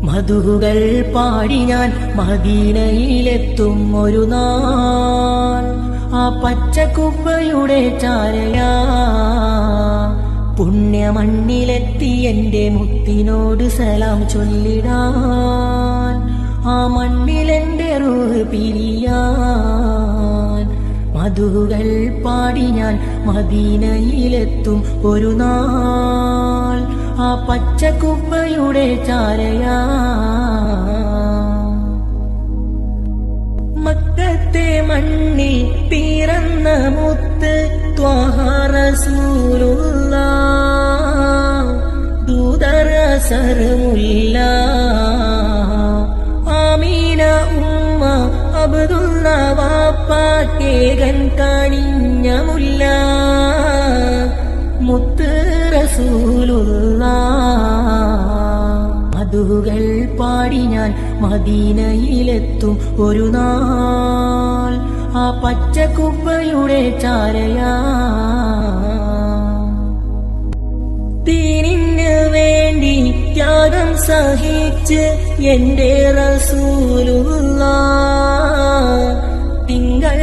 മധുകൾ പാടി ഞാൻ മദീനയിലെത്തും ഒരു നാൾ. ആ പച്ചക്കുപ്പയുടെ ചാരയാ പുണ്യമണ്ണിലെത്തി എന്റെ മുത്തിനോട് സലാം ചൊല്ലിടാൻ. ആ മണ്ണിലെന്റെ റൂഹ് പിരിയാൻ മധുകൾ പാടി ഞാൻ മദീനയിലെത്തും ഒരു നാൾ. ആ പച്ചക്കുപ്പയുടെ ചാരയാ മക്കത്തെ മണ്ണിൽ പിറന്ന മുത്ത് ത്വാഹ റസൂലുള്ളാഹ് ദൂതർ അസറുമുല്ല ആമീന ഉമ്മ അബ്ദുള്ള വാപ്പാക്കേകൻ കണിഞ്ഞ മുല്ല മുത്ത് റസൂലുള്ളാഹ്. മധുകൾ പാടി ഞാൻ മദീനയിലെത്തും ഒരു നാൾ. ആ പച്ചക്കുപ്പയുടെ ചാരയാ ദീനിന് വേണ്ടി ത്യാഗം സഹിച്ച് എന്റെ റസൂലുള്ളാഹ് തിങ്കൾ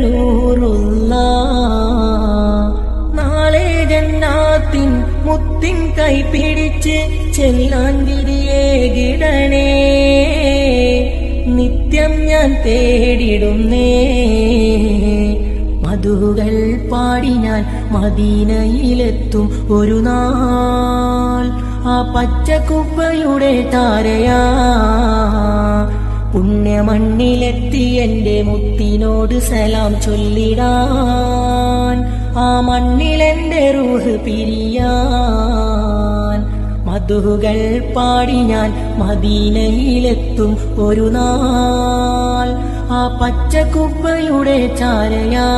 നൂറുള്ളാഹ്. നാളെ ജന്നാത്തിൻ മുത്തിൻ കൈ പിടിച്ച് ചെല്ലാൻ വിധിയേകിടണേ. നിത്യം ഞാൻ തേടിടുന്നേ മധുകൾ പാടി ഞാൻ മദീനയിലെത്തും ഒരു നാൾ. ആ പച്ചക്കുപ്പയുടെ താരയാ പുണ്യമണ്ണിലെത്തി എന്റെ മുത്തിനോട് സലാം ചൊല്ലിടാൻ. ആ മണ്ണിലെന്റെ റൂഹ് പിരിയാൻ മധുകൾ പാടി ഞാൻ മദീനയിലെത്തും ഒരു നാൾ. ആ പച്ചക്കുപ്പയുടെ ചാരയാ